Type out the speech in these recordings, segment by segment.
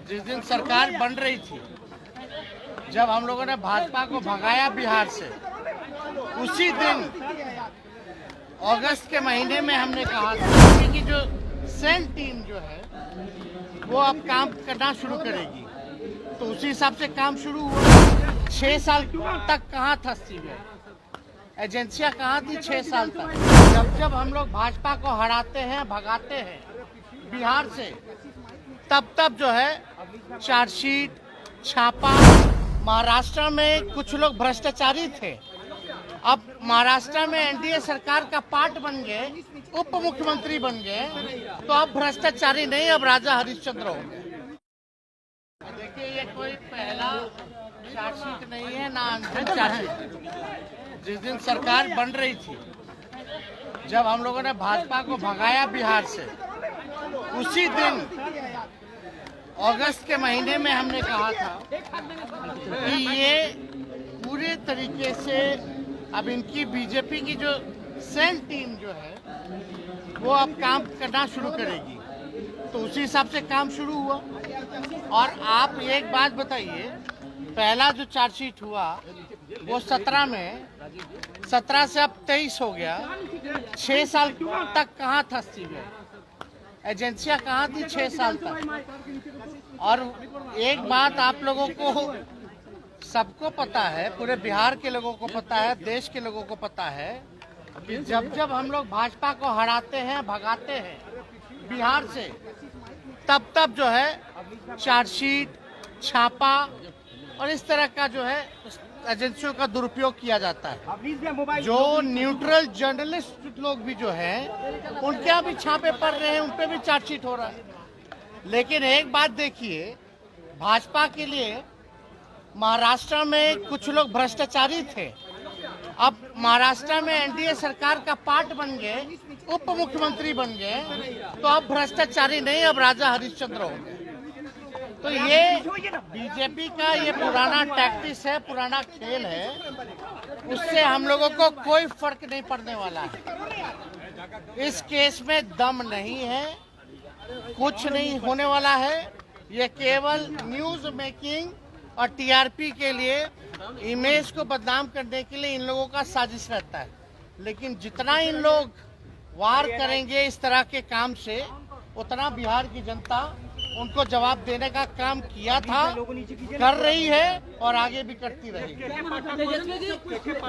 जिस दिन सरकार बन रही थी, जब हम लोगों ने भाजपा को भगाया बिहार से, उसी दिन अगस्त के महीने में हमने कहा था कि जो सेल टीम जो है वो अब काम करना शुरू करेगी। तो उसी हिसाब से काम शुरू हुआ। 6 साल तक कहाँ था सीबीआई, एजेंसियां कहाँ थी 6 साल तक। जब हम लोग भाजपा को हराते हैं, भगाते हैं बिहार से, तब जो है चार्जशीट, छापा। महाराष्ट्र में कुछ लोग भ्रष्टाचारी थे, अब महाराष्ट्र में एनडीए सरकार का पार्ट बन गए, उप मुख्यमंत्री बन गए, तो अब भ्रष्टाचारी नहीं, अब राजा हरिश्चंद्र हो गए। देखिए, ये कोई पहला चार्जशीट नहीं है ना अंतिम चार्जशीट। जिस दिन सरकार बन रही थी, जब हम लोगों ने भाजपा को भगाया बिहार से, उसी दिन अगस्त के महीने में हमने कहा था कि ये पूरे तरीके से अब इनकी बीजेपी की जो सेल टीम जो है वो अब काम करना शुरू करेगी। तो उसी हिसाब से काम शुरू हुआ। और आप एक बात बताइए, पहला जो चार्जशीट हुआ वो 17 में, 17 से अब 23 हो गया। 6 साल तक कहाँ था सीबीआई, एजेंसियां कहाँ थी 6 साल तक। और एक बात आप लोगों को सबको पता है, पूरे बिहार के लोगों को पता है, देश के लोगों को पता है कि जब हम लोग भाजपा को हराते हैं, भगाते हैं बिहार से, तब जो है चार्जशीट, छापा और इस तरह का जो है एजेंसियों का दुरुपयोग किया जाता है। जो न्यूट्रल जर्नलिस्ट लोग भी जो हैं, उनके यहाँ भी छापे पड़ रहे हैं, उन पे भी चार्जशीट हो रहा है। लेकिन एक बात देखिए, भाजपा के लिए महाराष्ट्र में कुछ लोग भ्रष्टाचारी थे, अब महाराष्ट्र में एनडीए सरकार का पार्ट बन गए, उप मुख्यमंत्री बन गए, तो अब भ्रष्टाचारी नहीं, अब राजा हरिश्चंद्र हो गए। तो ये बीजेपी का ये पुराना टैक्टिस है, पुराना खेल है, उससे हम लोगों को कोई फर्क नहीं पड़ने वाला है। इस केस में दम नहीं है, कुछ नहीं होने वाला है। ये केवल न्यूज मेकिंग और टीआरपी के लिए, इमेज को बदनाम करने के लिए इन लोगों का साजिश रहता है। लेकिन जितना इन लोग वार करेंगे इस तरह के काम से, उतना बिहार की जनता उनको जवाब देने का काम किया था, कर रही है और आगे भी करती रहेगी।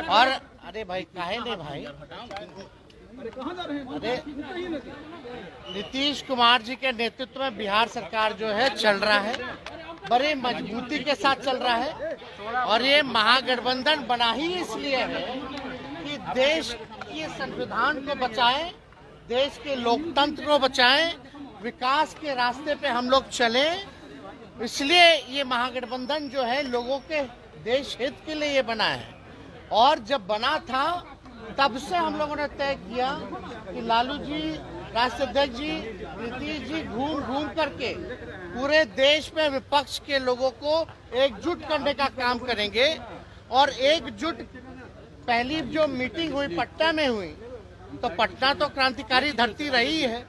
और अरे भाई, काहे नहीं भाई, अरे नीतीश कुमार जी के नेतृत्व में बिहार सरकार जो है चल रहा है, बड़े मजबूती के साथ चल रहा है। और ये महागठबंधन बना ही इसलिए है कि देश के संविधान को बचाएं, देश के लोकतंत्र को बचाएं, विकास के रास्ते पे हम लोग चले। इसलिए ये महागठबंधन जो है लोगों के देश हित के लिए ये बना है। और जब बना था तब से हम लोगों ने तय किया कि लालू जी, राष्ट्रीय अध्यक्ष जी, नीतीश जी घूम करके पूरे देश में विपक्ष के लोगों को एकजुट करने का काम करेंगे। और एकजुट, पहली जो मीटिंग हुई पटना में हुई, तो पटना तो क्रांतिकारी धरती रही है,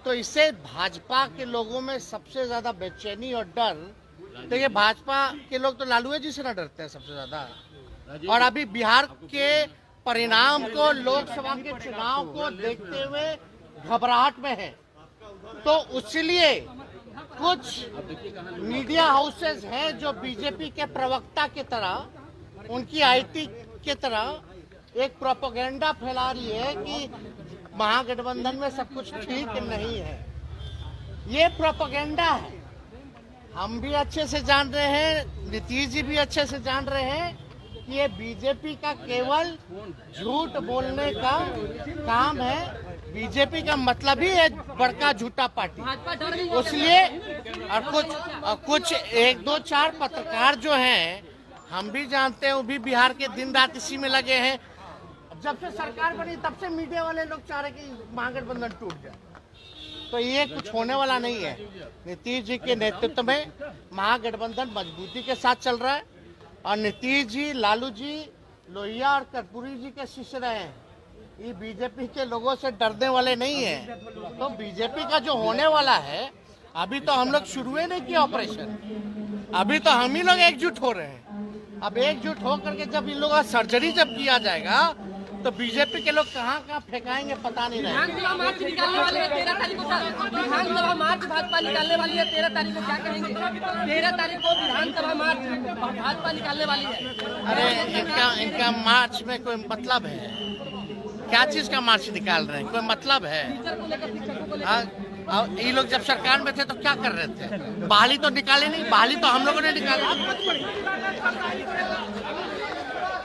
तो इससे भाजपा के लोगों में सबसे ज्यादा बेचैनी और डर, तो ये भाजपा के लोग तो लालू जी से ना डरते हैं सबसे ज्यादा। और अभी बिहार के परिणाम को, लोकसभा के चुनाव को देखते हुए घबराहट में है। तो इसलिए कुछ मीडिया हाउसेस हैं जो बीजेपी के प्रवक्ता की तरह, उनकी आईटी के तरह एक प्रोपेगेंडा फैला रही है कि महागठबंधन में सब कुछ ठीक नहीं है। ये प्रोपेगेंडा है, हम भी अच्छे से जान रहे हैं, नीतीश जी भी अच्छे से जान रहे हैं कि ये बीजेपी का केवल झूठ बोलने का काम है। बीजेपी का मतलब ही है बड़का झूठा पार्टी। इसलिए और कुछ 1-2-4 पत्रकार जो हैं, हम भी जानते हैं, वो भी बिहार के दिन रात इसी में लगे हैं। जब से सरकार बनी तब से मीडिया वाले लोग चाह रहे कि महागठबंधन टूट जाए, तो ये कुछ होने वाला नहीं है। नीतीश जी के नेतृत्व में महागठबंधन मजबूती के साथ चल रहा है। और नीतीश जी, लालू जी, लोहिया और कर्पूरी जी के शिष्य रहे हैं, ये बीजेपी के लोगों से डरने वाले नहीं है। तो बीजेपी का जो होने वाला है, अभी तो हम लोग शुरू ही नहीं किया ऑपरेशन, अभी तो हम ही लोग एकजुट हो रहे हैं। अब एकजुट हो करके जब इन लोगों का सर्जरी जब किया जाएगा तो बीजेपी के लोग कहाँ कहाँ फेंकाएंगे पता नहीं रहेगा। विधानसभा मार्च निकालने वाले हैं 13 तारीख को, विधानसभा मार्च भाजपा निकालने वाली है 13 तारीख को, क्या कहेंगे? 13 तारीख को विधानसभा मार्च भाजपा निकालने वाली है। अरे इनका मार्च में कोई मतलब है? क्या चीज का मार्च निकाल रहे हैं? कोई मतलब है? टीचर को लेकर, शिक्षकों को लेकर। हाँ, ये लोग जब सरकार में थे तो क्या कर रहे थे? बहाली तो निकाले नहीं, बहाली तो हम लोगों ने निकाला।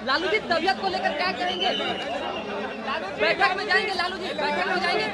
लालू जी तबियत को लेकर क्या कहेंगे? बैठक में जाएंगे लालू जी, बैठक में जाएंगे।